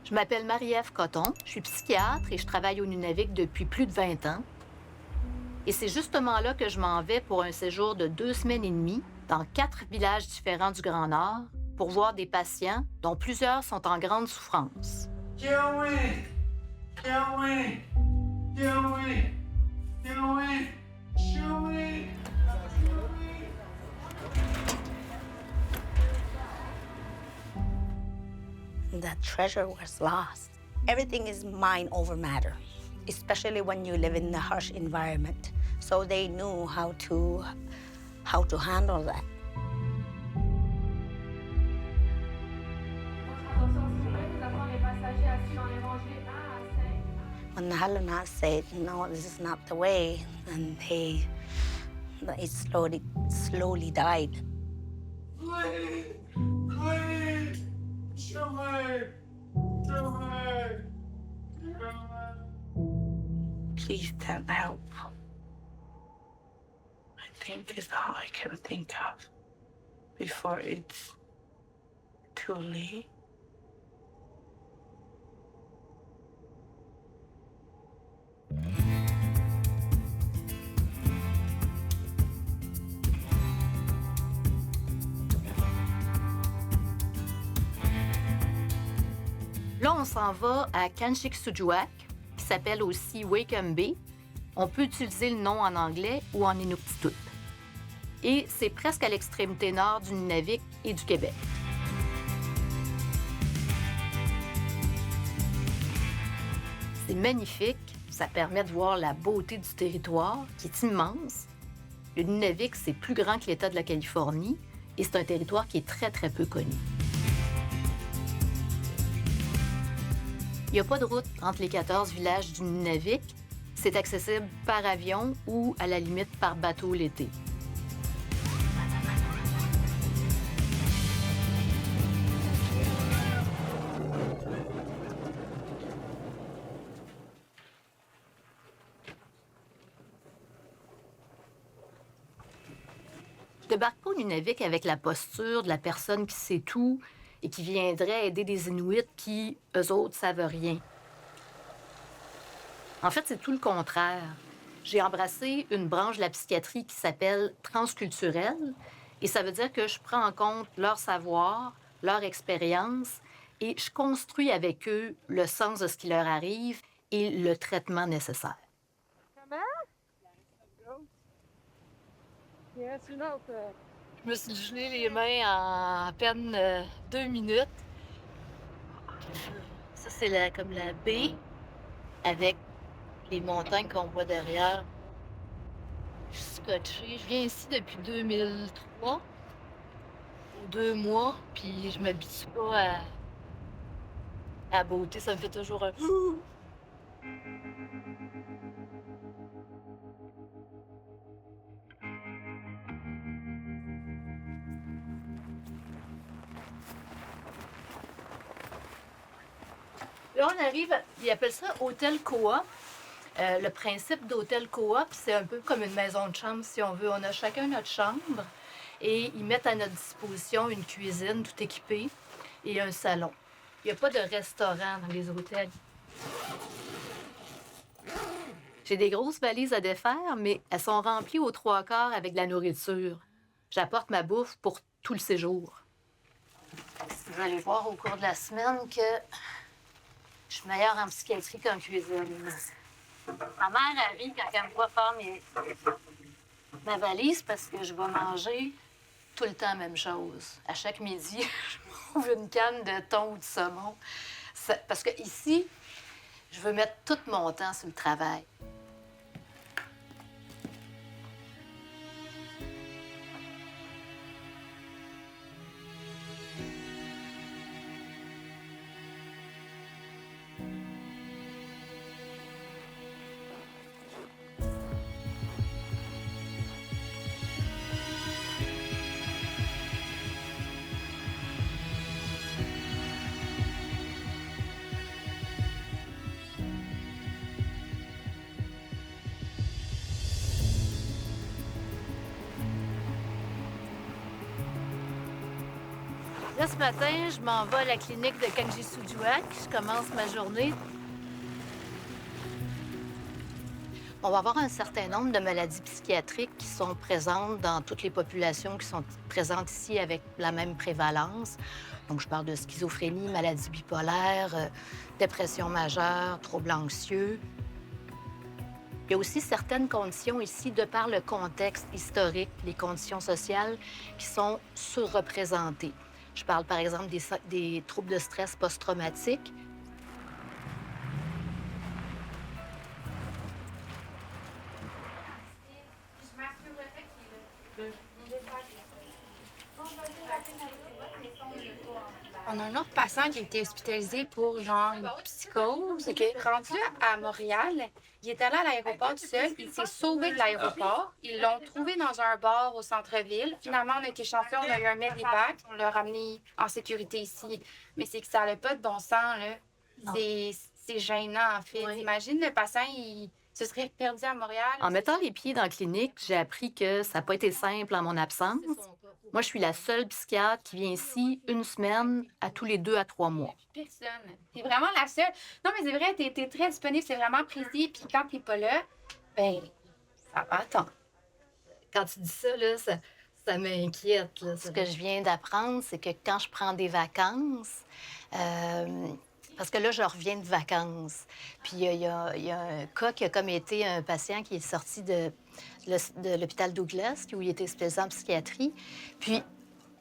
Je m'appelle Marie-Ève Coton, je suis psychiatre et je travaille au Nunavik depuis plus de 20 ans. Et c'est justement là que je m'en vais pour un séjour de 2 semaines et demie dans 4 villages différents du Grand Nord pour voir des patients dont plusieurs sont en grande souffrance. Joey! Joey! Joey! Joey! Joey! The treasure was lost. Everything is mind over matter, especially when you live in a harsh environment. So they knew how to handle that. When the Haluna said, no, this is not the way, and it slowly died. Please! Please! Joey! Joey! Please send help. I think it's all I can think of before it's too late. Là, on s'en va à Kanchiksujjuaq, qui s'appelle aussi Wakeham Bay. On peut utiliser le nom en anglais ou en inuktitut. Et c'est presque à l'extrémité nord du Nunavik et du Québec. C'est magnifique, ça permet de voir la beauté du territoire, qui est immense. Le Nunavik, c'est plus grand que l'État de la Californie et c'est un territoire qui est très, très peu connu. Il n'y a pas de route entre les 14 villages du Nunavik. C'est accessible par avion ou, à la limite, par bateau l'été. Je débarque pas au Nunavik avec la posture de la personne qui sait tout et qui viendrait aider des Inuits qui, eux autres, savent rien. En fait, c'est tout le contraire. J'ai embrassé une branche de la psychiatrie qui s'appelle transculturelle et ça veut dire que je prends en compte leur savoir, leur expérience et je construis avec eux le sens de ce qui leur arrive et le traitement nécessaire. Je me suis gelé les mains en à peine 2 minutes. Ça, c'est comme la baie avec les montagnes qu'on voit derrière. Je suis scotchée. Je viens ici depuis 2003, ou 2 mois, puis je m'habitue pas à la beauté. Ça me fait toujours un... Là, on arrive, ils appellent ça hôtel coop. Le principe d'hôtel coop, c'est un peu comme une maison de chambre, si on veut. On a chacun notre chambre et ils mettent à notre disposition une cuisine tout équipée et un salon. Il n'y a pas de restaurant dans les hôtels. J'ai des grosses valises à défaire, mais elles sont remplies aux 3/4 avec de la nourriture. J'apporte ma bouffe pour tout le séjour. Vous allez voir au cours de la semaine que je suis meilleure en psychiatrie qu'en cuisine. Ma mère, elle rit quand elle me voit faire ma valise parce que je vais manger tout le temps la même chose. À chaque midi, je m'ouvre une canne de thon ou de saumon. Parce que ici, je veux mettre tout mon temps sur le travail. Là, ce matin, je m'en vais à la clinique de Kanji-Sujuak. Je commence ma journée. On va avoir un certain nombre de maladies psychiatriques qui sont présentes dans toutes les populations qui sont présentes ici avec la même prévalence. Donc, je parle de schizophrénie, maladie bipolaire, dépression majeure, troubles anxieux. Il y a aussi certaines conditions ici, de par le contexte historique, les conditions sociales, qui sont surreprésentées. Je parle, par exemple, des troubles de stress post-traumatique. On a un autre patient qui a été hospitalisé pour genre une psychose. Rendu à Montréal, il était allé à l'aéroport tout seul. Il s'est sauvé de l'aéroport. Ils l'ont trouvé dans un bar au centre-ville. Finalement, on a été chanceux, on a eu un medivac. On l'a ramené en sécurité ici. Mais c'est que ça n'allait pas de bon sens, là. C'est gênant, en fait. Oui. Imagine, le patient, il se serait perdu à Montréal. En mettant les pieds dans la clinique, j'ai appris que ça n'a pas été simple en mon absence. Moi, je suis la seule psychiatre qui vient ici une semaine à tous les 2 à 3 mois. Personne. T'es vraiment la seule. Non, mais c'est vrai, t'es très disponible, c'est vraiment précis. Puis quand t'es pas là, ben, ça va attendre. Quand tu dis ça, là, ça m'inquiète. Là. Ce que je viens d'apprendre, c'est que quand je prends des vacances, parce que là, je reviens de vacances, puis il y a un cas qui a comme été un patient qui est sorti de l'hôpital Douglas, où il était hospitalisé en psychiatrie, puis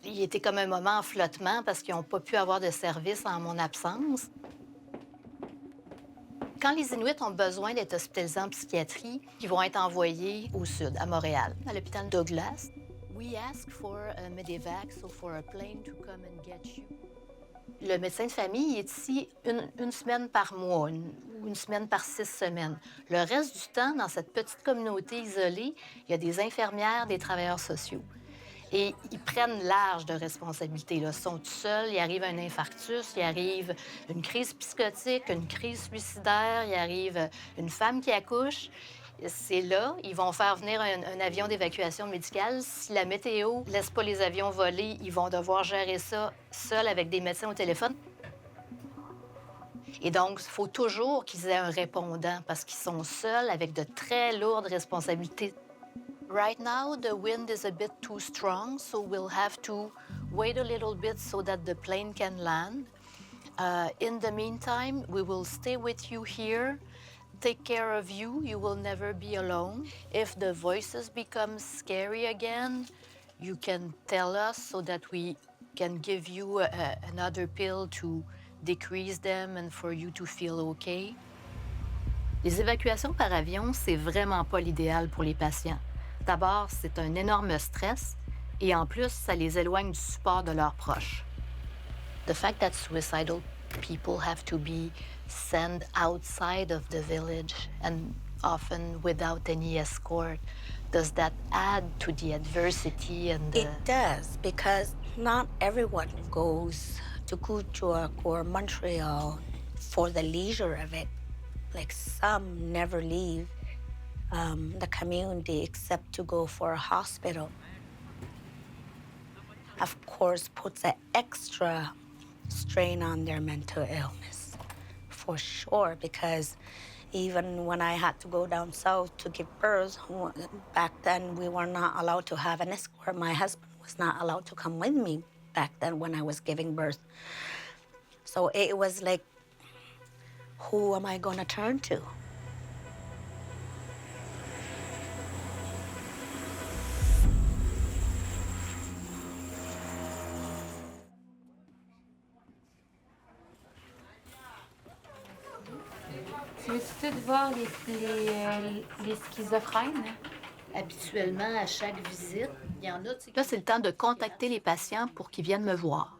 il était comme un moment en flottement parce qu'ils n'ont pas pu avoir de service en mon absence. Quand les Inuits ont besoin d'être hospitalisés en psychiatrie, ils vont être envoyés au sud, à Montréal, à l'hôpital Douglas. We ask for a medevac, so for a plane to come and get you. Le médecin de famille est ici une semaine par mois, ou une semaine par 6 semaines. Le reste du temps, dans cette petite communauté isolée, il y a des infirmières, des travailleurs sociaux. Et ils prennent large de responsabilités. Ils sont tout seuls, il arrive un infarctus, il arrive une crise psychotique, une crise suicidaire, il arrive une femme qui accouche. C'est là, ils vont faire venir un avion d'évacuation médicale. Si la météo ne laisse pas les avions voler, ils vont devoir gérer ça seuls avec des médecins au téléphone. Et donc, il faut toujours qu'ils aient un répondant parce qu'ils sont seuls avec de très lourdes responsabilités. Right now, the wind is a bit too strong, so we'll have to wait a little bit so that the plane can land. In the meantime, we will stay with you here. Take care of you. You will never be alone. If the voices become scary again, you can tell us so that we can give you another pill to decrease them and for you to feel okay. Les évacuations par avion, c'est vraiment pas l'idéal pour les patients. D'abord, c'est un énorme stress et en plus, ça les éloigne du support de leurs proches. The fact that suicidal people have to be sent outside of the village and often without any escort, does that add to the adversity and the... It does, because not everyone goes to Kuujjuaq or Montreal for the leisure of it. Like, some never leave the community except to go for a hospital. Of course, puts an extra strain on their mental illness, for sure, because even when I had to go down south to give birth, back then we were not allowed to have an escort. My husband was not allowed to come with me back then when I was giving birth. So it was like, who am I going to turn to? Tu veux-tu tout voir les schizophrènes? Habituellement, à chaque visite, il y en a... Là, c'est le temps de contacter les patients pour qu'ils viennent me voir.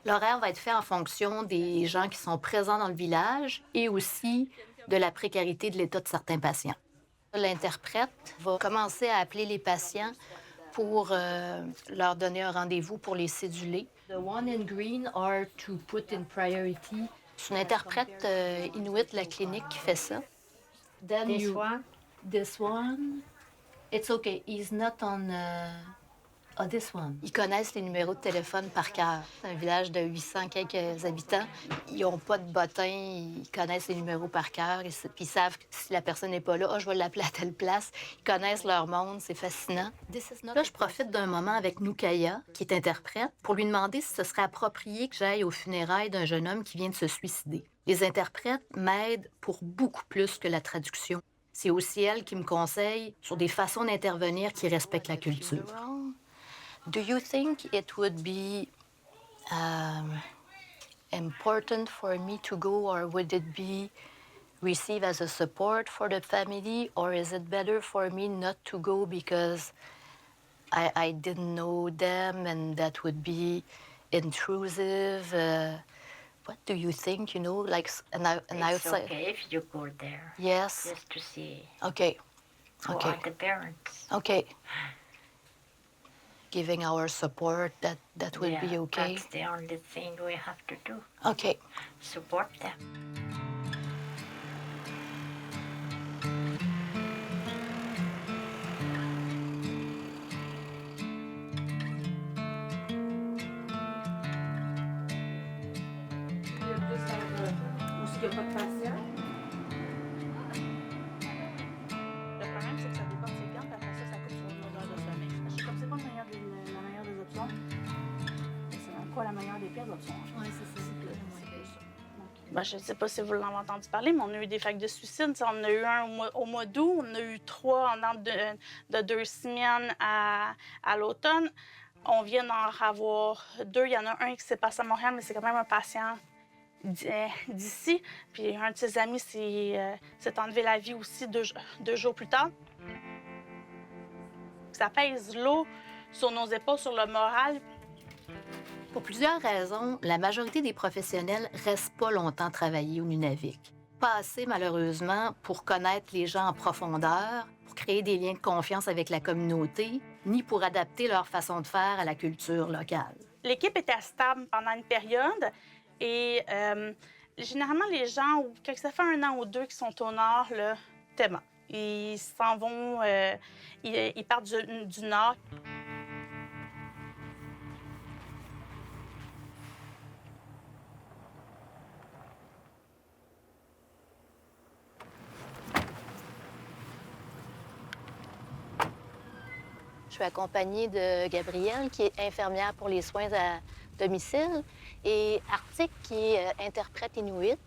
L'horaire va être fait en fonction des gens qui sont présents dans le village et aussi de la précarité de l'état de certains patients. L'interprète va commencer à appeler les patients pour leur donner un rendez-vous pour les céduler. The one in green are to put in priority. C'est une interprète inuit de la clinique qui fait ça. Then This one? This one. It's okay. He's not on Oh, this one. Ils connaissent les numéros de téléphone par cœur. C'est un village de 800 quelques habitants. Ils n'ont pas de bottin, ils connaissent les numéros par cœur. Puis ils savent que si la personne n'est pas là, je vais l'appeler à telle place. Ils connaissent leur monde, c'est fascinant. Là, je profite d'un moment avec Noukaya, qui est interprète, pour lui demander si ce serait approprié que j'aille aux funérailles d'un jeune homme qui vient de se suicider. Les interprètes m'aident pour beaucoup plus que la traduction. C'est aussi elle qui me conseille sur des façons d'intervenir qui respectent la culture. Do you think it would be important for me to go, or would it be received as a support for the family, or is it better for me not to go because I didn't know them and that would be intrusive? What do you think? You know, like an It's outside. okay if you go there. Yes. Just to see Okay. who Okay. are the parents. Okay. Giving our support, that would be okay. That's the only thing we have to do. Okay. Support them. Le problème, c'est que ça déborde ses glandes, puis après ça coupe sur une heure de sommeil. Parce que comme c'est pas la meilleure des options, c'est quoi la meilleure des pires options? Oui, c'est ça. Ben, je ne sais pas si vous l'avez entendu parler, mais on a eu des vagues de suicide. T'sais, on a eu un au mois d'août, on a eu 3 en ordre de 2 semaines à l'automne. On vient d'en avoir 2. Il y en a un qui s'est passé à Montréal, mais c'est quand même un patient d'ici. Puis un de ses amis s'est enlevé la vie aussi 2 jours plus tard. Ça pèse lourd sur nos épaules, sur le moral. Pour plusieurs raisons, la majorité des professionnels restent pas longtemps travailler au Nunavik. Pas assez, malheureusement, pour connaître les gens en profondeur, pour créer des liens de confiance avec la communauté, ni pour adapter leur façon de faire à la culture locale. L'équipe était stable pendant une période et généralement, les gens, quand ça fait 1 an ou 2 qui sont au nord, là, tellement. Ils s'en vont, ils partent du nord. Je suis accompagnée de Gabrielle, qui est infirmière pour les soins à domicile, et Arctic, qui est interprète inuit.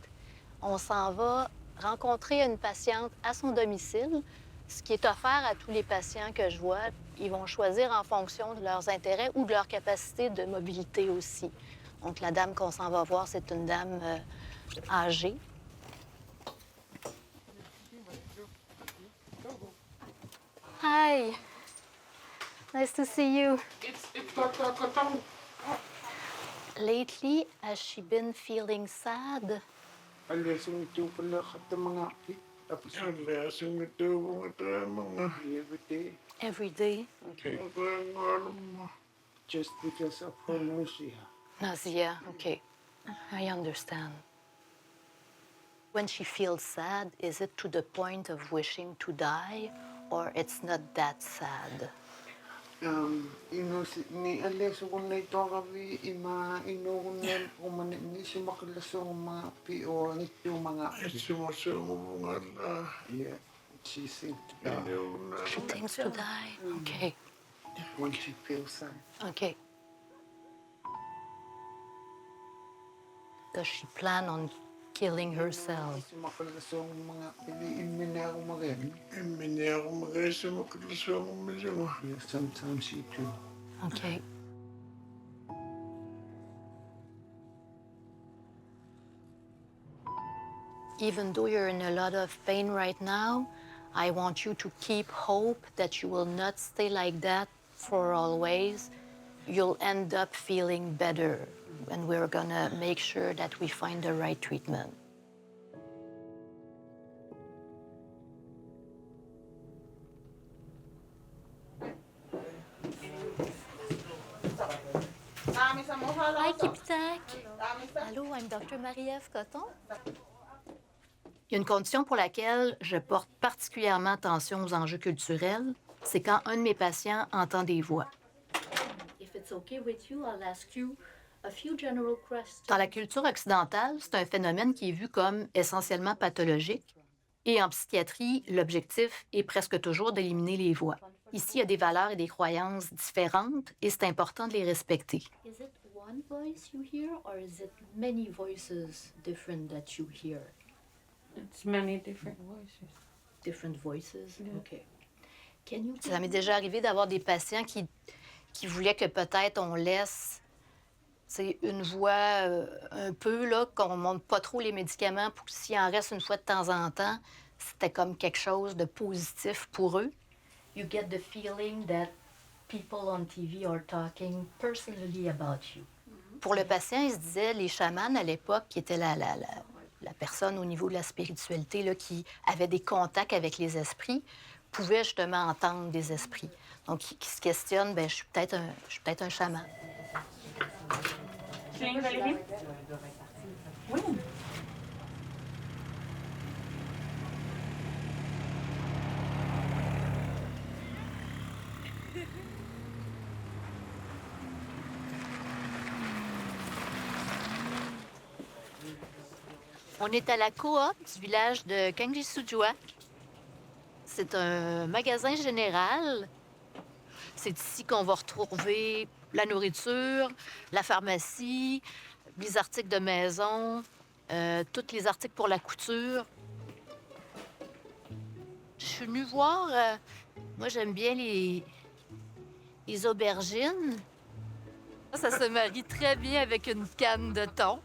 On s'en va rencontrer une patiente à son domicile, ce qui est offert à tous les patients que je vois. Ils vont choisir en fonction de leurs intérêts ou de leur capacité de mobilité aussi. Donc, la dame qu'on s'en va voir, c'est une dame âgée. Hi. Nice to see you. Lately, has she been feeling sad? Alasing ito pala kata mga api. Tapos alasing ito mga every day. Every day? Okay. Just because of her nausea. Nausea, okay. I understand. When she feels sad, is it to the point of wishing to die, or it's not that sad? Ni alas ko na ito kami inuunan ko man ni si makalasong mga api o ito mga api. Sumasong mga na. Yeah, she seems to die. She thinks to die? Okay, When she feels sad. okay. Does she plan on killing herself? Si makalasong mga api, imin na ako magaling. Imin na ako magaling sa makalasong mga. Yeah, sometimes she too. Okay. Even though you're in a lot of pain right now, I want you to keep hope that you will not stay like that for always. You'll end up feeling better, and we're gonna make sure that we find the right treatment. Hi, Kipitak. Allô, I'm Dr. Marie-Ève Coton. Il y a une condition pour laquelle je porte particulièrement attention aux enjeux culturels, c'est quand un de mes patients entend des voix. Dans la culture occidentale, c'est un phénomène qui est vu comme essentiellement pathologique. Et en psychiatrie, l'objectif est presque toujours d'éliminer les voix. Ici, il y a des valeurs et des croyances différentes et c'est important de les respecter. Is it one voice you hear, or is it many voices different that you hear? It's many different voices. Different voices? Yeah. Okay. Can you Ça m'est déjà arrivé d'avoir des patients qui voulaient que peut-être on laisse une voix un peu, là, qu'on ne monte pas trop les médicaments pour que s'il en reste une fois de temps en temps, c'était comme quelque chose de positif pour eux. you get the feeling that people on TV are talking personally about you? Pour le patient, il se disait, les chamans à l'époque, qui étaient la personne au niveau de la spiritualité, là, qui avait des contacts avec les esprits, pouvaient justement entendre des esprits. Donc, qui se questionnent, bien, je suis peut-être un chaman. Tu viens, Valérie? Oui. On est à la coop du village de Kangisujwak. C'est un magasin général. C'est ici qu'on va retrouver la nourriture, la pharmacie, les articles de maison, tous les articles pour la couture. Je suis venue voir, moi j'aime bien les aubergines. Ça se marie très bien avec une canne de thon.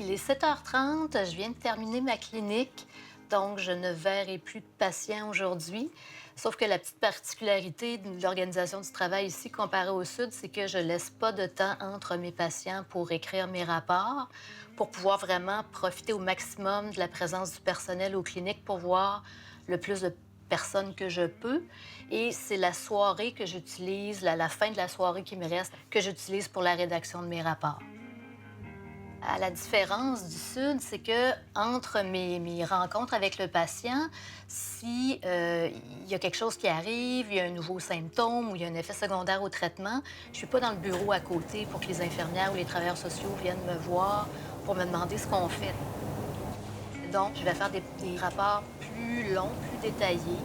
Il est 7h30, je viens de terminer ma clinique, donc je ne verrai plus de patients aujourd'hui. Sauf que la petite particularité de l'organisation du travail ici, comparée au Sud, c'est que je ne laisse pas de temps entre mes patients pour écrire mes rapports, pour pouvoir vraiment profiter au maximum de la présence du personnel aux cliniques pour voir le plus de personnes que je peux. Et c'est la soirée que j'utilise, la fin de la soirée qui me reste, que j'utilise pour la rédaction de mes rapports. À la différence du Sud, c'est que entre mes rencontres avec le patient, si il y a quelque chose qui arrive, il y a un nouveau symptôme ou il y a un effet secondaire au traitement, je suis pas dans le bureau à côté pour que les infirmières ou les travailleurs sociaux viennent me voir pour me demander ce qu'on fait. Donc, je vais faire des rapports plus longs, plus détaillés.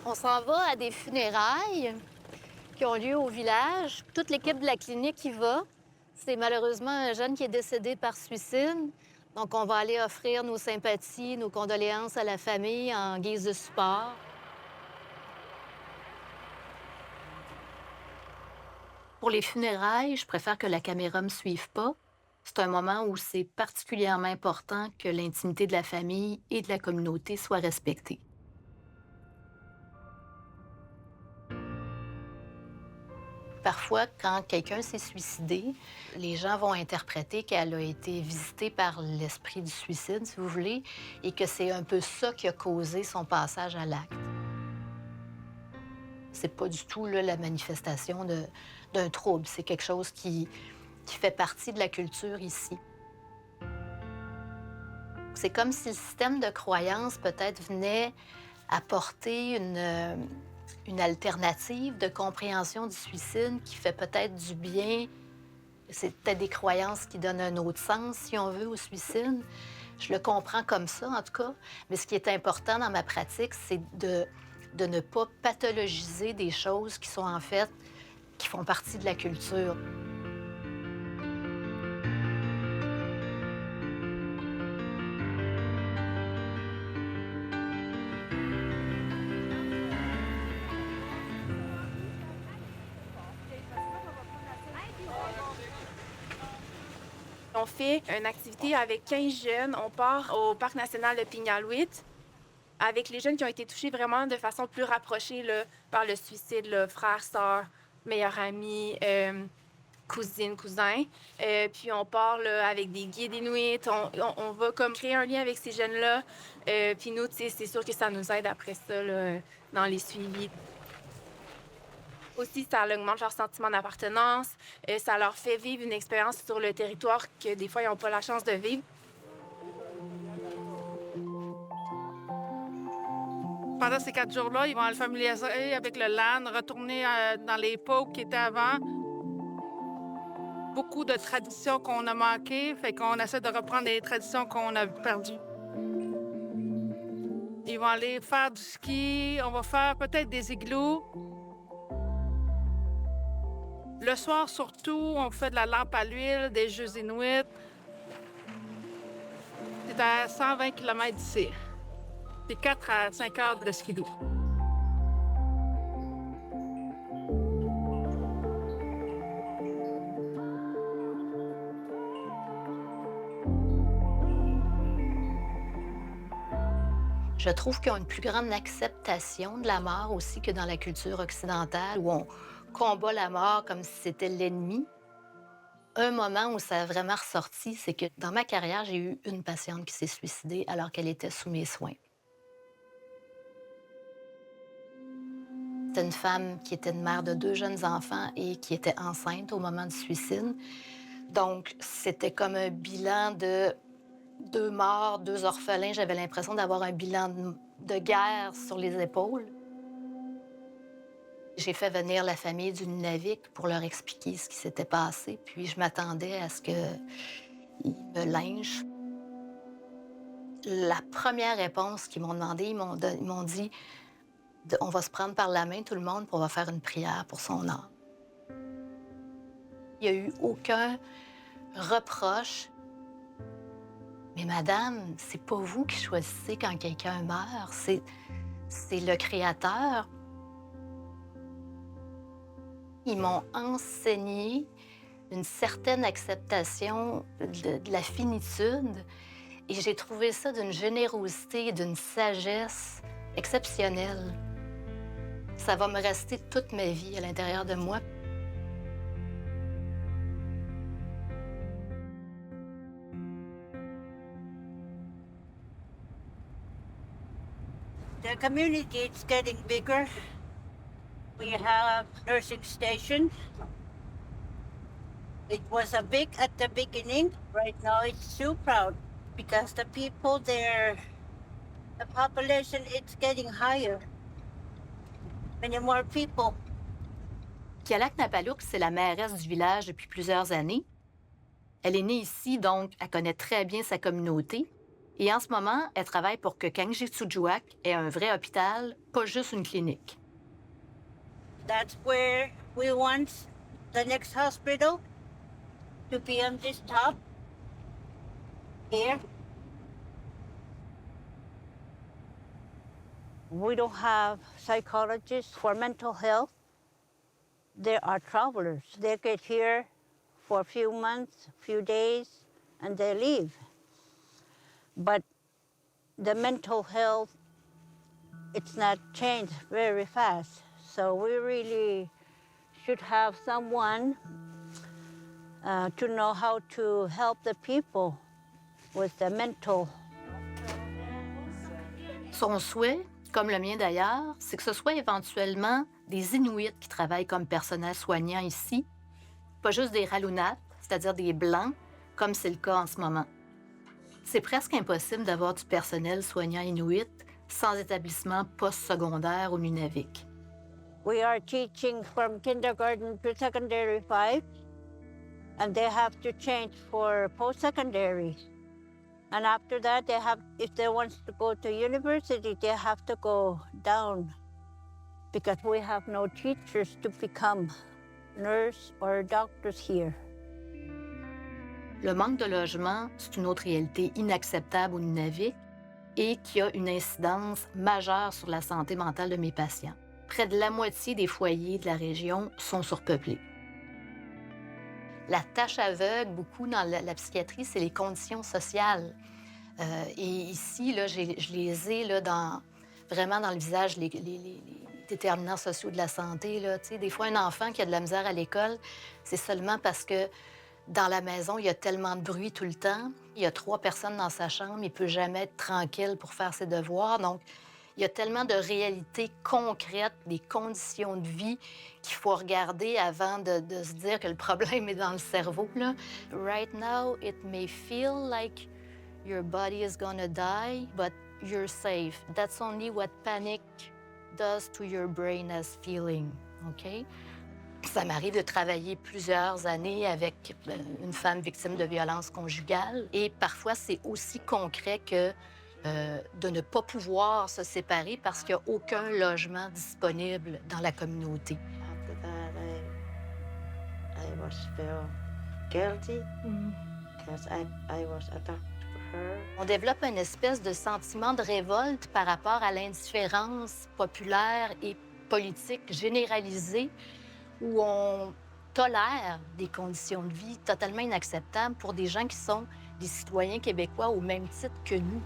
On s'en va à des funérailles qui ont lieu au village. Toute l'équipe de la clinique y va. C'est malheureusement un jeune qui est décédé par suicide. Donc, on va aller offrir nos sympathies, nos condoléances à la famille en guise de support. Pour les funérailles, je préfère que la caméra ne me suive pas. C'est un moment où c'est particulièrement important que l'intimité de la famille et de la communauté soit respectée. Parfois, quand quelqu'un s'est suicidé, les gens vont interpréter qu'elle a été visitée par l'esprit du suicide, si vous voulez, et que c'est un peu ça qui a causé son passage à l'acte. C'est pas du tout là, la manifestation d'un trouble. C'est quelque chose qui fait partie de la culture ici. C'est comme si le système de croyance peut-être venait apporter une alternative de compréhension du suicide qui fait peut-être du bien. C'est peut-être des croyances qui donnent un autre sens, si on veut, au suicide. Je le comprends comme ça, en tout cas. Mais ce qui est important dans ma pratique, c'est de ne pas pathologiser des choses qui sont en fait, qui font partie de la culture. On fait une activité avec 15 jeunes. On part au Parc national de Piñaluit. avec les jeunes qui ont été touchés vraiment de façon plus rapprochée là, par le suicide, là, frères, sœurs, meilleurs amis, cousines, cousins. Puis on part là, avec des guides inuits. On va comme créer un lien avec ces jeunes-là. Puis nous, c'est sûr que ça nous aide après ça là, dans les suivis. Aussi, ça augmente leur sentiment d'appartenance. Ça leur fait vivre une expérience sur le territoire que des fois, ils n'ont pas la chance de vivre. Pendant ces 4 jours-là, ils vont se familiariser avec le land, retourner dans les pots qui étaient avant. Beaucoup de traditions qu'on a manquées, fait qu'on essaie de reprendre les traditions qu'on a perdues. Ils vont aller faire du ski, on va faire peut-être des igloos. Le soir, surtout, on fait de la lampe à l'huile, des jeux inuits. C'est à 120 km d'ici. C'est 4 à 5 heures de skidoo. Je trouve qu'ils ont une plus grande acceptation de la mort aussi que dans la culture occidentale, où on combat la mort comme si c'était l'ennemi. Un moment où ça a vraiment ressorti, c'est que dans ma carrière, j'ai eu une patiente qui s'est suicidée alors qu'elle était sous mes soins. C'était une femme qui était une mère de 2 jeunes enfants et qui était enceinte au moment du suicide. Donc, c'était comme un bilan de 2 morts, 2 orphelins. J'avais l'impression d'avoir un bilan de guerre sur les épaules. J'ai fait venir la famille du Nunavik pour leur expliquer ce qui s'était passé. Puis je m'attendais à ce qu'ils me lynchent. La première réponse qu'ils m'ont demandé, ils m'ont dit « On va se prendre par la main, tout le monde, puis on va faire une prière pour son âme. » Il n'y a eu aucun reproche. Mais madame, c'est pas vous qui choisissez quand quelqu'un meurt, c'est le Créateur. Ils m'ont enseigné une certaine acceptation de la finitude et j'ai trouvé ça d'une générosité, d'une sagesse exceptionnelle. Ça va me rester toute ma vie à l'intérieur de moi. The community is getting bigger. We have nursing stations. It was a big at the beginning. Right now it's too proud because the people there, the population is getting higher. Many more people. Kialak Napalouk, c'est la mairesse du village depuis plusieurs années. Elle est née ici, donc elle connaît très bien sa communauté. Et en ce moment, elle travaille pour que Kangiqsujuaq ait un vrai hôpital, pas juste une clinique. That's where we want the next hospital to be on this top here. We don't have psychologists for mental health. There are travelers. They get here for a few months, few days, and they leave. But the mental health, it's not changed very fast. So we really should have someone to know how to help the people with the mental. Son souhait, comme le mien d'ailleurs, c'est que ce soit éventuellement des Inuits qui travaillent comme personnel soignant ici, pas juste des Ralunat, c'est-à-dire des Blancs, comme c'est le cas en ce moment. C'est presque impossible d'avoir du personnel soignant Inuit sans établissement postsecondaire au Nunavik. We are teaching from kindergarten to secondary 5, and they have to change for post-secondary. And after that, they have, if they want to go to university, they have to go down because we have no teachers to become nurse or doctors here. Le manque de logement, c'est une autre réalité inacceptable au Nunavik et qui a une incidence majeure sur la santé mentale de mes patients. Près de la moitié des foyers de la région sont surpeuplés. La tâche aveugle, beaucoup dans la psychiatrie, c'est les conditions sociales. Et ici, là, je les ai là, dans vraiment dans le visage les déterminants sociaux de la santé. Là. Tu sais, des fois, un enfant qui a de la misère à l'école, c'est seulement parce que dans la maison, il y a tellement de bruit tout le temps. Il y a 3 personnes dans sa chambre, il ne peut jamais être tranquille pour faire ses devoirs. Donc, il y a tellement de réalités concrètes, des conditions de vie qu'il faut regarder avant de se dire que le problème est dans le cerveau. Là. Right now, it may feel like your body is gonna die, but you're safe. That's only what panic does to your brain as feeling, OK? Ça m'arrive de travailler plusieurs années avec une femme victime de violence conjugale. Et parfois, c'est aussi concret que de ne pas pouvoir se séparer parce qu'il n'y a aucun logement disponible dans la communauté. After that, I was feel guilty because I was attacked her. On développe une espèce de sentiment de révolte par rapport à l'indifférence populaire et politique généralisée où on tolère des conditions de vie totalement inacceptables pour des gens qui sont des citoyens québécois au même titre que nous.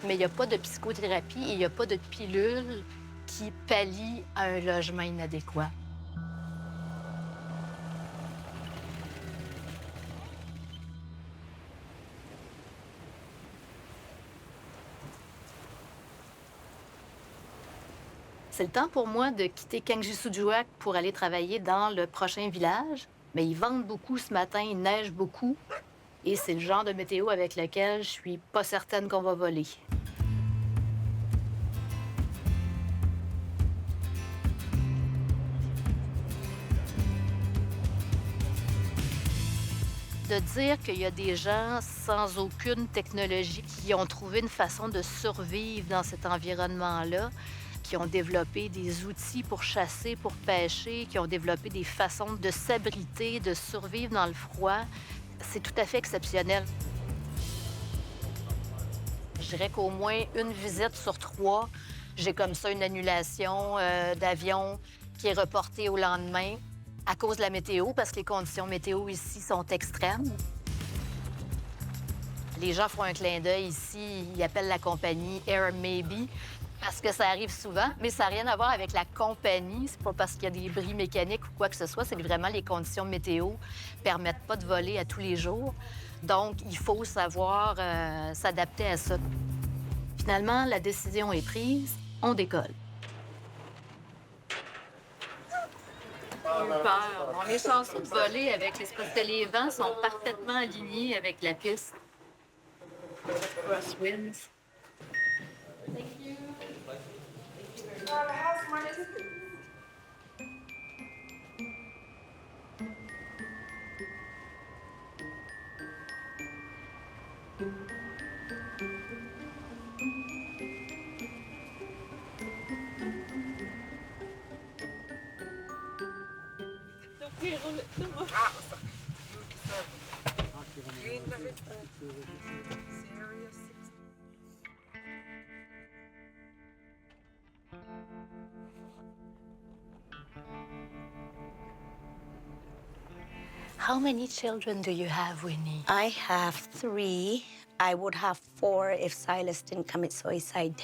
Mais il n'y a pas de psychothérapie et il n'y a pas de pilule qui pallie à un logement inadéquat. C'est le temps pour moi de quitter Kangisoudiouak pour aller travailler dans le prochain village. Mais ils vendent beaucoup ce matin, il neige beaucoup. Et c'est le genre de météo avec lequel je suis pas certaine qu'on va voler. De dire qu'il y a des gens sans aucune technologie qui ont trouvé une façon de survivre dans cet environnement-là, qui ont développé des outils pour chasser, pour pêcher, qui ont développé des façons de s'abriter, de survivre dans le froid, c'est tout à fait exceptionnel. Je dirais qu'au moins une visite sur 3, j'ai comme ça une annulation d'avion qui est reportée au lendemain à cause de la météo, parce que les conditions météo ici sont extrêmes. Les gens font un clin d'œil ici, ils appellent la compagnie Air Maybe, parce que ça arrive souvent, mais ça n'a rien à voir avec la compagnie. C'est pas parce qu'il y a des bris mécaniques ou quoi que ce soit, c'est vraiment les conditions météo ne permettent pas de voler à tous les jours. Donc, il faut savoir s'adapter à ça. Finalement, la décision est prise, on décolle. On est chanceux de voler avec parce que les vents sont parfaitement alignés avec la piste. Crosswinds. How many children do you have, Winnie? I have 3. I would have 4 if Silas didn't commit suicide.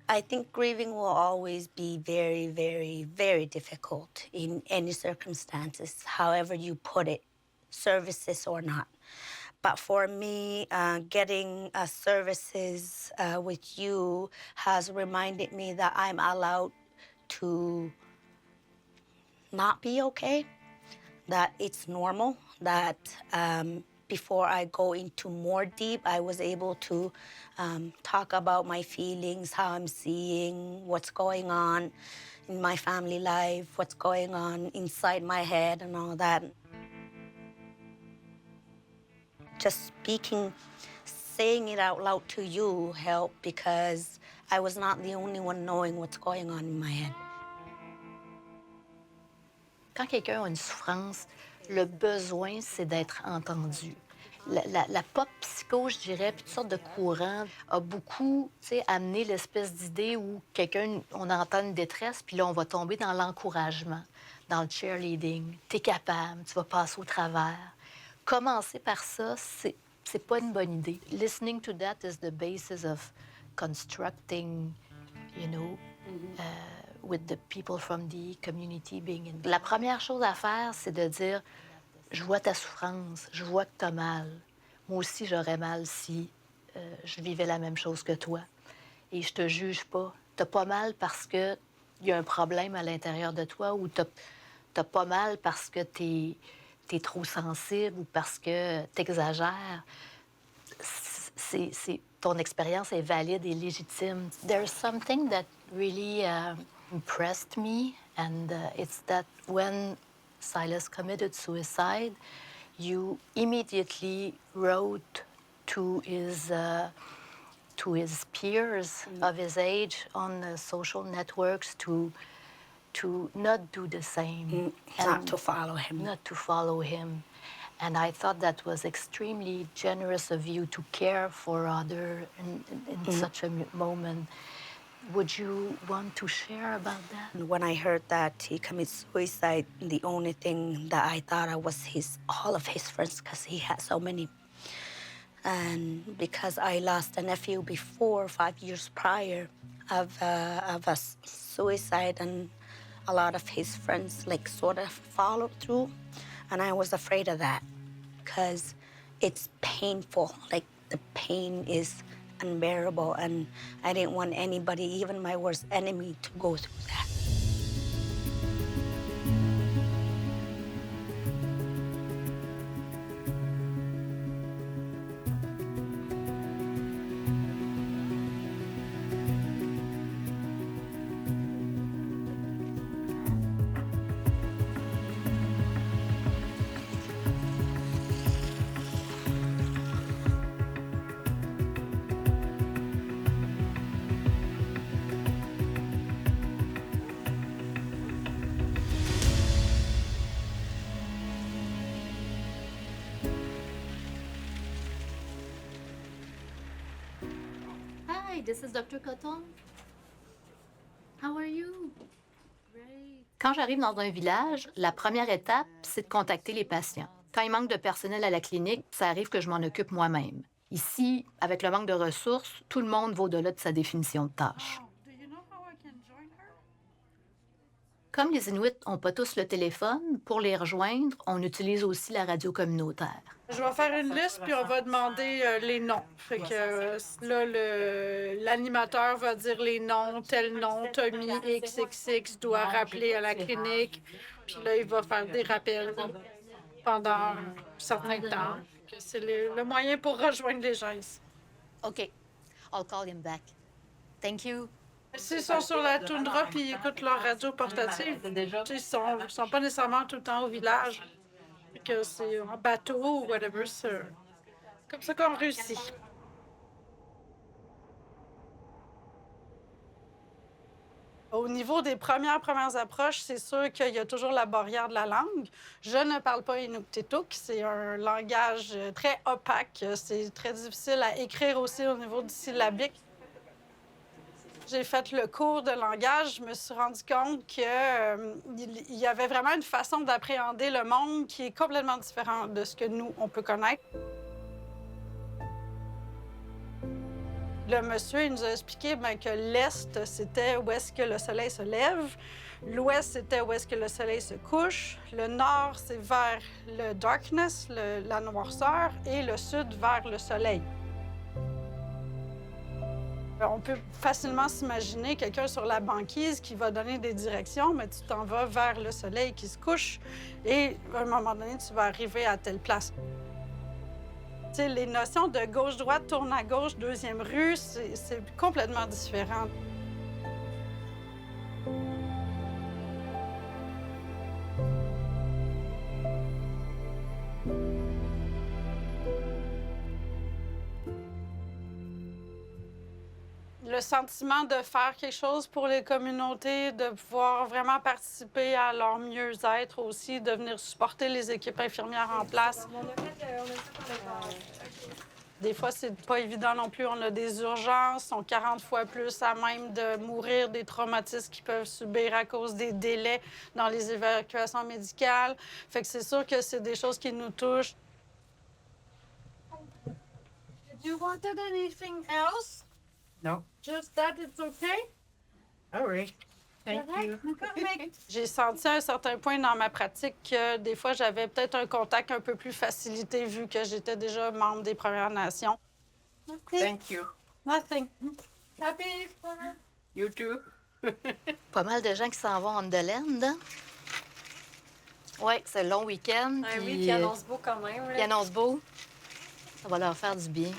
I think grieving will always be very, very, very difficult in any circumstances, however you put it, services or not. But for me, getting services with you has reminded me that I'm allowed to not be okay, that it's normal, that before I go into more deep, I was able to talk about my feelings, how I'm seeing, what's going on in my family life, what's going on inside my head and all that. Just speaking, saying it out loud to you helped because I was not the only one knowing what's going on in my head. Quand quelqu'un a une souffrance, le besoin, c'est d'être entendu. La pop psycho, je dirais, puis toutes sortes de courants, a beaucoup, amené l'espèce d'idée où quelqu'un, on entend une détresse, puis là, on va tomber dans l'encouragement, dans le cheerleading. T'es capable, tu vas passer au travers. Commencer par ça, c'est pas une bonne idée. Listening to that is the basis of constructing, you know, with the people from the community being in. La première chose à faire, c'est de dire, je vois ta souffrance, je vois que t'as mal. Moi aussi, j'aurais mal si je vivais la même chose que toi. Et je te juge pas. T'as pas mal parce que il y a un problème à l'intérieur de toi ou t'as pas mal parce que t'es trop sensible ou parce que t'exagères. Ton expérience est valide et légitime. There's something that really impressed me, and it's that when Silas committed suicide, you immediately wrote to his peers of his age on the social networks to not do the same. Not to follow him. Not to follow him. And I thought that was extremely generous of you to care for others in such a moment. Would you want to share about that? When I heard that he committed suicide, the only thing that I thought of was all of his friends, because he had so many. And because I lost a nephew before, 5 years prior, of a suicide, and a lot of his friends like sort of followed through, and I was afraid of that because it's painful. Like the pain is unbearable, and I didn't want anybody, even my worst enemy, to go through that. Hi, this is Dr. Cotton. How are you? Great. Quand j'arrive dans un village, la première étape, c'est de contacter les patients. Quand il manque de personnel à la clinique, ça arrive que je m'en occupe moi-même. Ici, avec le manque de ressources, tout le monde va au-delà de sa définition de tâche. Comme les Inuits n'ont pas tous le téléphone, pour les rejoindre, on utilise aussi la radio communautaire. Je vais faire une liste, puis on va demander les noms. Fait que là, l'animateur va dire les noms, tel nom, Tommy XXX doit rappeler à la clinique. Puis là, il va faire des rappels pendant un certain temps. C'est le moyen pour rejoindre les gens ici. OK. I'll call him back. Thank you. S'ils sont sur la toundra puis ils écoutent leur radio portative, ils sont pas nécessairement tout le temps au village. Que c'est en bateau ou whatever, c'est comme ça qu'on réussit. Au niveau des premières approches, c'est sûr qu'il y a toujours la barrière de la langue. Je ne parle pas Inuktitut, c'est un langage très opaque. C'est très difficile à écrire aussi au niveau du syllabique. J'ai fait le cours de langage, je me suis rendu compte qu'il y avait vraiment une façon d'appréhender le monde qui est complètement différente de ce que nous, on peut connaître. Le monsieur, il nous a expliqué que l'Est, c'était où est-ce que le soleil se lève. L'Ouest, c'était où est-ce que le soleil se couche. Le Nord, c'est vers le darkness, la noirceur, et le Sud, vers le soleil. On peut facilement s'imaginer quelqu'un sur la banquise qui va donner des directions, mais tu t'en vas vers le soleil qui se couche et à un moment donné, tu vas arriver à telle place. T'sais, les notions de gauche-droite, tourne à gauche, deuxième rue, c'est complètement différent. Le sentiment de faire quelque chose pour les communautés, de pouvoir vraiment participer à leur mieux-être aussi, de venir supporter les équipes infirmières en place. Des fois, c'est pas évident non plus. On a des urgences, sont 40 fois plus à même de mourir des traumatismes qu'ils peuvent subir à cause des délais dans les évacuations médicales. Fait que c'est sûr que c'est des choses qui nous touchent. You wanted anything else? No. Just that it's okay? All right. Thank you. J'ai senti à un certain point dans ma pratique que des fois, j'avais peut-être un contact un peu plus facilité vu que j'étais déjà membre des Premières Nations. Thank you. Nothing. Happy? You too. Pas mal de gens qui s'en vont en Underland. Hein? Oui, c'est le long week-end. Oui, qui annonce beau quand même. Qui annonce beau. Ça va leur faire du bien.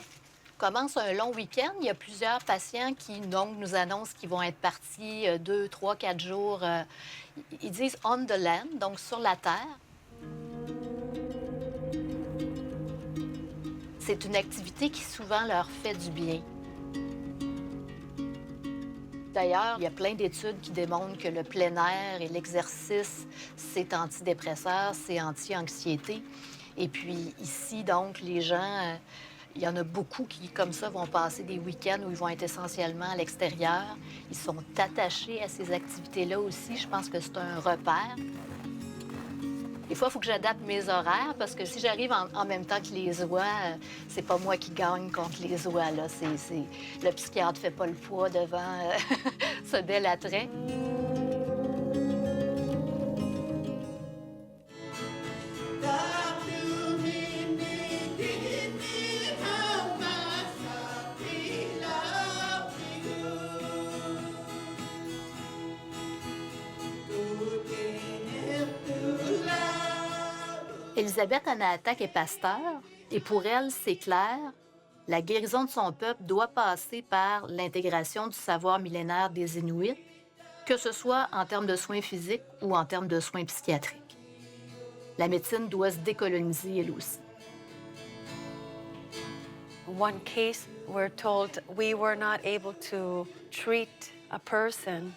Commence un long week-end. Il y a plusieurs patients qui donc, nous annoncent qu'ils vont être partis 2, 3, 4 jours. Ils disent on the land, donc sur la terre. C'est une activité qui souvent leur fait du bien. D'ailleurs, il y a plein d'études qui démontrent que le plein air et l'exercice, c'est antidépresseur, c'est anti-anxiété. Et puis ici, donc, les gens, il y en a beaucoup qui, comme ça, vont passer des week-ends où ils vont être essentiellement à l'extérieur. Ils sont attachés à ces activités-là aussi. Je pense que c'est un repère. Des fois, il faut que j'adapte mes horaires parce que si j'arrive en même temps que les oies, c'est pas moi qui gagne contre les oies. Là. Le psychiatre ne fait pas le poids devant ce bel attrait. Élisabeth Anahuac est pasteur, et pour elle, c'est clair, la guérison de son peuple doit passer par l'intégration du savoir millénaire des Inuits, que ce soit en termes de soins physiques ou en termes de soins psychiatriques. La médecine doit se décoloniser, elle aussi. One case, we're told we were not able to treat a person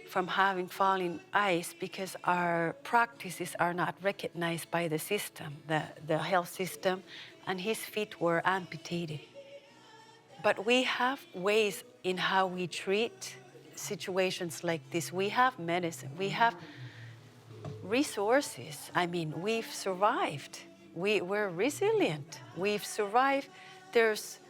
from having fallen ice because our practices are not recognized by the system, the health system, and his feet were amputated. But we have ways in how we treat situations like this. We have medicine, we have resources. I mean, we've survived. We're resilient. We've survived. There's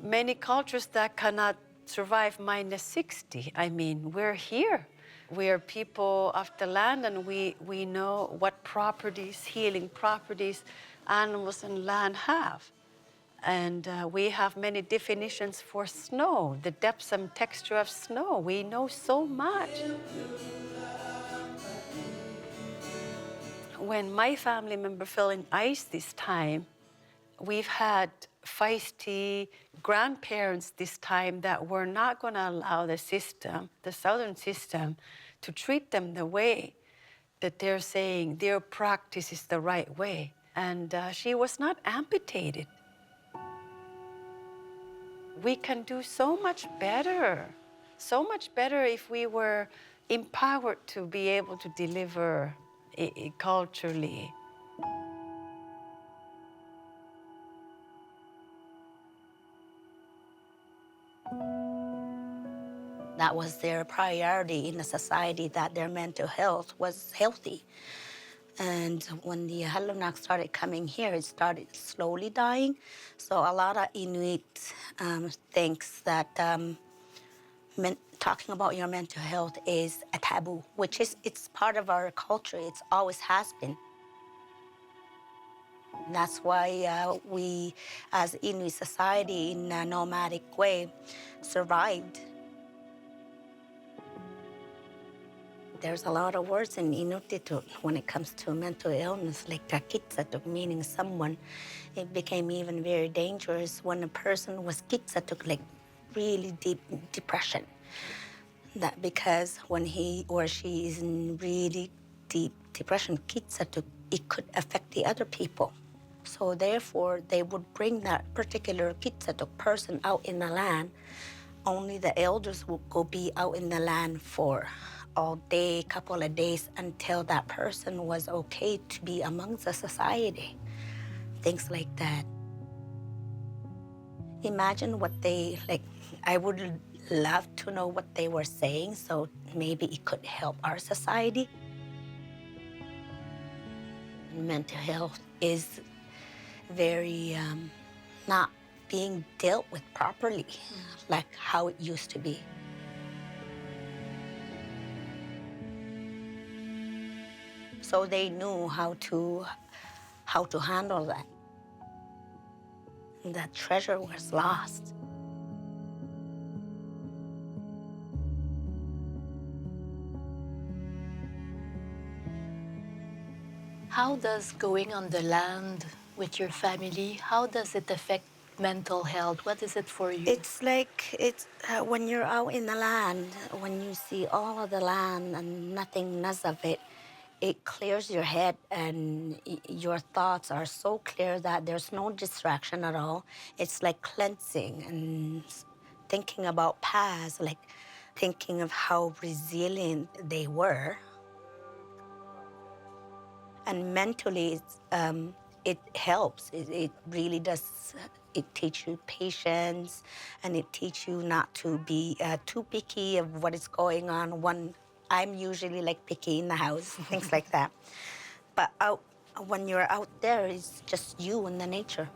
many cultures that cannot survive minus 60. I mean, we're here. We are people of the land, and we know what properties, healing properties, animals and land have. And we have many definitions for snow, the depth and texture of snow. We know so much. When my family member fell in ice this time, we've had feisty grandparents this time that were not going to allow the system, the Southern system, to treat them the way that they're saying their practice is the right way. And she was not amputated. We can do so much better if we were empowered to be able to deliver culturally. That was their priority in a society, that their mental health was healthy. And when the Halunaq started coming here, it started slowly dying. So a lot of Inuit thinks that talking about your mental health is a taboo, which is, it's part of our culture. It's always has been. That's why we, as Inuit society, in a nomadic way, survived. There's a lot of words in Inuktitut when it comes to mental illness, like takitsatuk, meaning someone. It became even very dangerous when a person was kitsatuk, like really deep depression. That because when he or she is in really deep depression, kitsatuk, it could affect the other people. So therefore, they would bring that particular kitsatuk person out in the land. Only the elders would go be out in the land for all day, couple of days, until that person was okay to be amongst the society. Things like that. Imagine what they, like, I would love to know what they were saying, so maybe it could help our society. Mental health is very not being dealt with properly, like how it used to be. So they knew how to handle that. That treasure was lost. How does going on the land with your family, how does it affect mental health? What is it for you? It's like when you're out in the land, when you see all of the land and nothingness of it, it clears your head and your thoughts are so clear that there's no distraction at all. It's like cleansing and thinking about past, like thinking of how resilient they were. And mentally, it helps. It really does. It teaches you patience, and it teaches you not to be too picky of what is going on. I'm usually like picky in the house, things like that. But when you're out there, it's just you and the nature.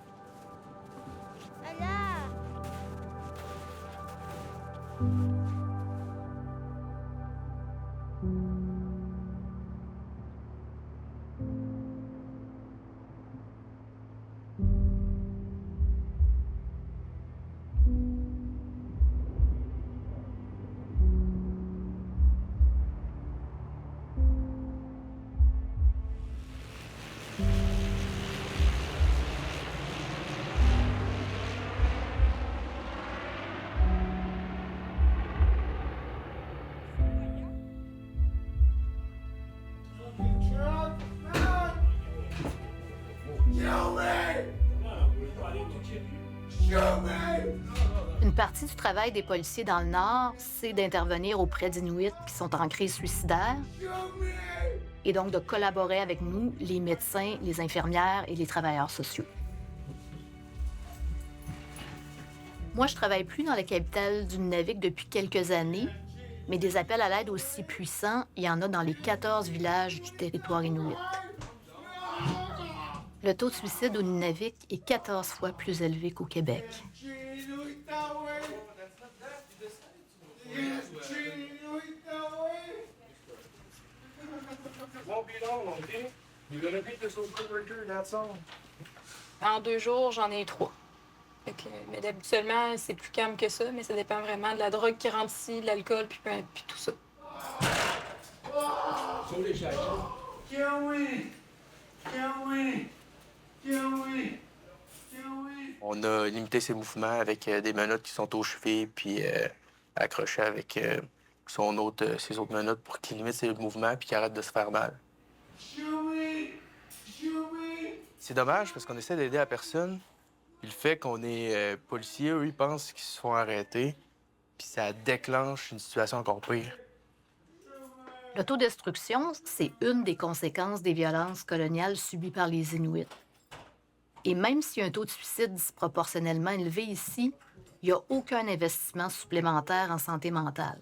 Une partie du travail des policiers dans le Nord, c'est d'intervenir auprès d'Inuits qui sont en crise suicidaire et donc de collaborer avec nous, les médecins, les infirmières et les travailleurs sociaux. Moi, je travaille plus dans la capitale du Nunavik depuis quelques années, mais des appels à l'aide aussi puissants, il y en a dans les 14 villages du territoire inuit. Le taux de suicide au Nunavik est 14 fois plus élevé qu'au Québec. En 2 jours, j'en ai 3. Mais habituellement, c'est plus calme que ça, mais ça dépend vraiment de la drogue qui rentre ici, de l'alcool, puis tout ça. On a limité ses mouvements avec des menottes qui sont aux chevilles, puis accrochées avec ses autres menottes pour qu'il limite ses mouvements puis qu'il arrête de se faire mal. C'est dommage parce qu'on essaie d'aider la personne. Puis le fait qu'on est policiers, eux, ils pensent qu'ils se font arrêter, puis ça déclenche une situation encore pire. L'autodestruction, c'est une des conséquences des violences coloniales subies par les Inuits. Et même s'il y a un taux de suicide disproportionnellement élevé ici, il n'y a aucun investissement supplémentaire en santé mentale.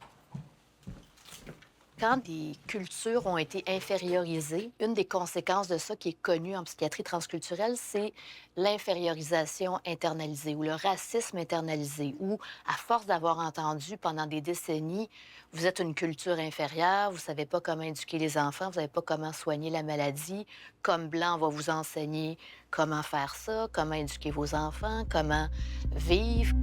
Quand des cultures ont été infériorisées, une des conséquences de ça qui est connue en psychiatrie transculturelle, c'est l'infériorisation internalisée ou le racisme internalisé, où, à force d'avoir entendu pendant des décennies, vous êtes une culture inférieure, vous ne savez pas comment éduquer les enfants, vous ne savez pas comment soigner la maladie, comme Blanc, on va vous enseigner comment faire ça, comment éduquer vos enfants, comment vivre.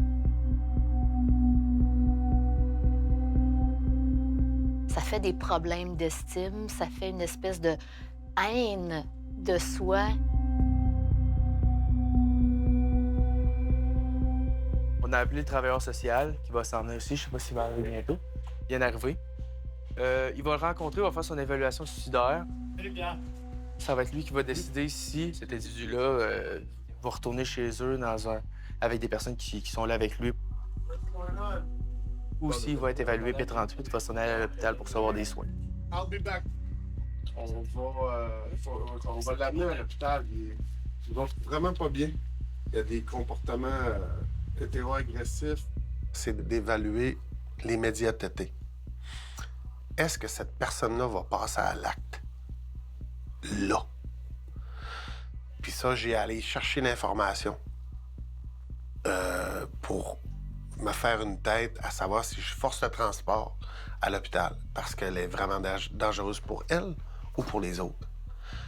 Ça fait des problèmes d'estime, ça fait une espèce de haine de soi. On a appelé le travailleur social qui va s'en venir aussi, je sais pas s'il va arriver bientôt. Il vient d'arriver. Il va le rencontrer, il va faire son évaluation suicidaire. Salut Pierre. Ça va être lui qui va décider si cet individu-là va retourner chez eux avec des personnes qui sont là avec lui. Ou s'il va être évalué P38, il va s'en aller à l'hôpital pour recevoir des soins. I'll be back. On va l'amener à l'hôpital. Ils vont vraiment pas bien. Il y a des comportements hétéro-agressifs. C'est d'évaluer l'immédiateté. Est-ce que cette personne-là va passer à l'acte? Là. Puis ça, j'ai allé chercher l'information. pour me faire une tête à savoir si je force le transport à l'hôpital parce qu'elle est vraiment dangereuse pour elle ou pour les autres.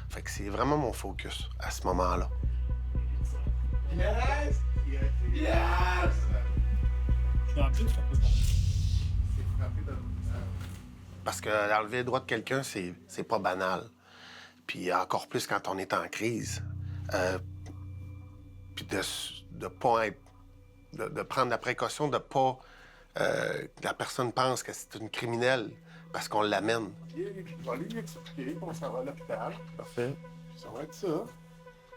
Fait que c'est vraiment mon focus à ce moment-là. Yes! Yes! Parce que enlever les droits de quelqu'un, c'est pas banal. Puis encore plus quand on est en crise. Puis de pas être... De prendre la précaution de pas... que la personne pense que c'est une criminelle parce qu'on l'amène. Je vais aller lui expliquer qu'on s'en va à l'hôpital. Parfait. Ça va être ça.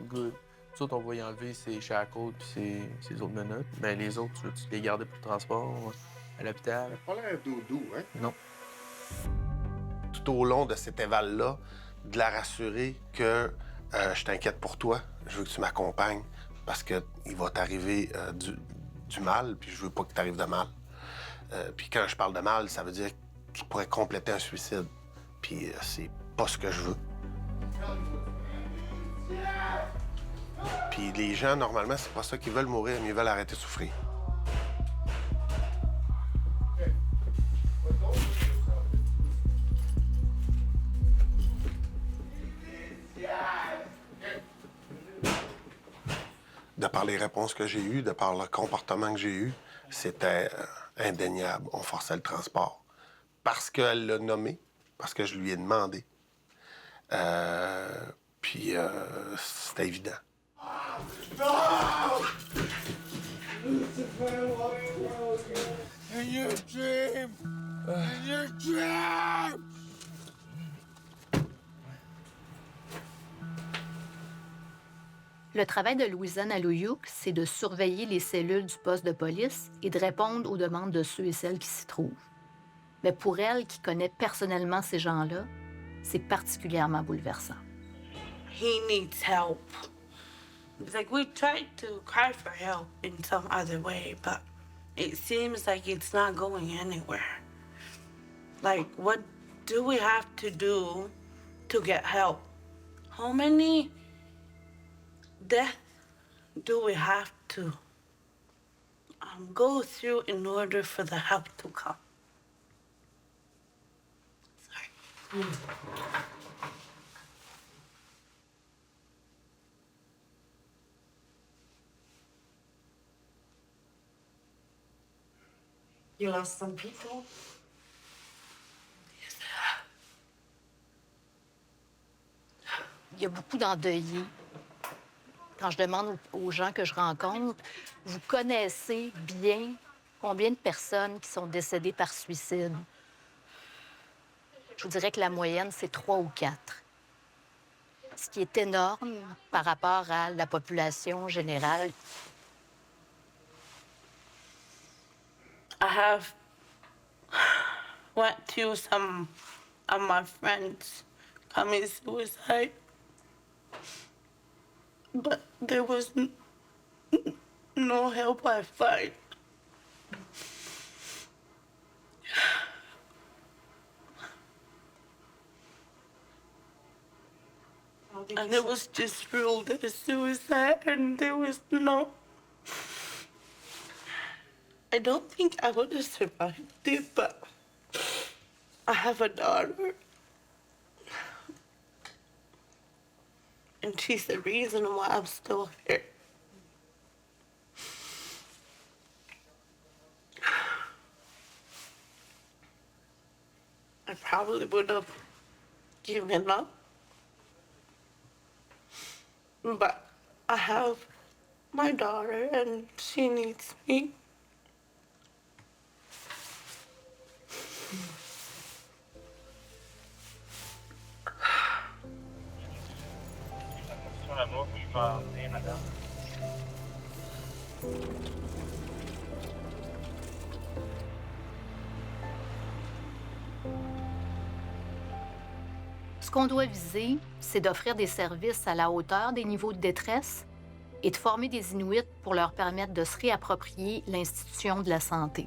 Good. Nous autres, on va y enlever ses shackles puis ses autres menottes. Mais les autres, tu les garder pour le transport à l'hôpital? Pas l'air doudou, hein? Non. Tout au long de cet éval-là, de la rassurer que je t'inquiète pour toi, je veux que tu m'accompagnes parce qu'il va t'arriver du mal, puis je veux pas qu'il t'arrive de mal. Puis quand je parle de mal, ça veut dire qu'il pourrait compléter un suicide. Puis c'est pas ce que je veux. Puis les gens, normalement, c'est pas ça qu'ils veulent mourir, mais ils veulent arrêter de souffrir. De par les réponses que j'ai eues, de par le comportement que j'ai eu, c'était indéniable. On forçait le transport. Parce qu'elle l'a nommé, parce que je lui ai demandé. Puis c'était évident. No! In your dream! In your dream! Le travail de Louisanne Alouyuk, c'est de surveiller les cellules du poste de police et de répondre aux demandes de ceux et celles qui s'y trouvent. Mais pour elle, qui connaît personnellement ces gens-là, c'est particulièrement bouleversant. He needs help. It's like we tried to cry for help in some other way, but it seems like it's not going anywhere. Like, what do we have to do to get help? How many deaths do we have to go through in order for the help to come? Sorry. You lost some people? Il y a beaucoup d'endeuillés. Quand je demande aux gens que je rencontre, vous connaissez bien combien de personnes qui sont décédées par suicide? Je vous dirais que la moyenne, c'est 3 ou 4. Ce qui est énorme par rapport à la population générale. I have went to some of my friends commit suicide, but there was no help I find. And it was just ruled as suicide, and there was no... I don't think I would have survived it, but I have a daughter. And she's the reason why I'm still here. I probably would have given up. But I have my daughter and she needs me. Ce qu'on doit viser, c'est d'offrir des services à la hauteur des niveaux de détresse et de former des Inuits pour leur permettre de se réapproprier l'institution de la santé.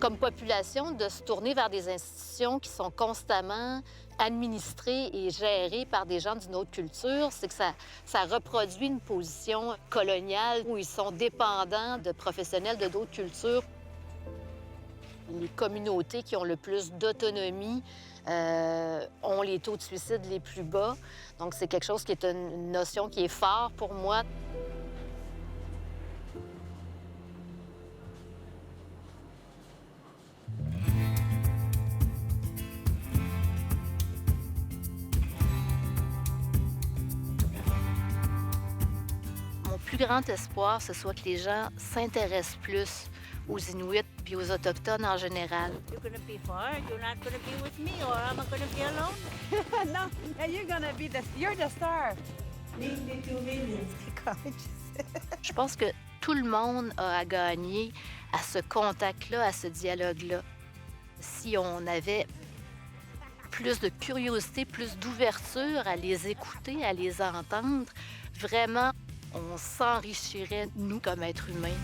Comme population, de se tourner vers des institutions qui sont constamment administrées et gérées par des gens d'une autre culture, c'est que ça reproduit une position coloniale où ils sont dépendants de professionnels de d'autres cultures. Les communautés qui ont le plus d'autonomie ont les taux de suicide les plus bas. Donc, c'est quelque chose qui est une notion qui est forte pour moi. Mon plus grand espoir, ce soit que les gens s'intéressent plus aux Inuits puis aux Autochtones en général. You're going to be far. You're not going to be with me, or am I going to be alone? No, you're going to be you're the star. Je pense que tout le monde a à gagner à ce contact-là, à ce dialogue-là. Si on avait plus de curiosité, plus d'ouverture à les écouter, à les entendre, vraiment, on s'enrichirait, nous, comme êtres humains.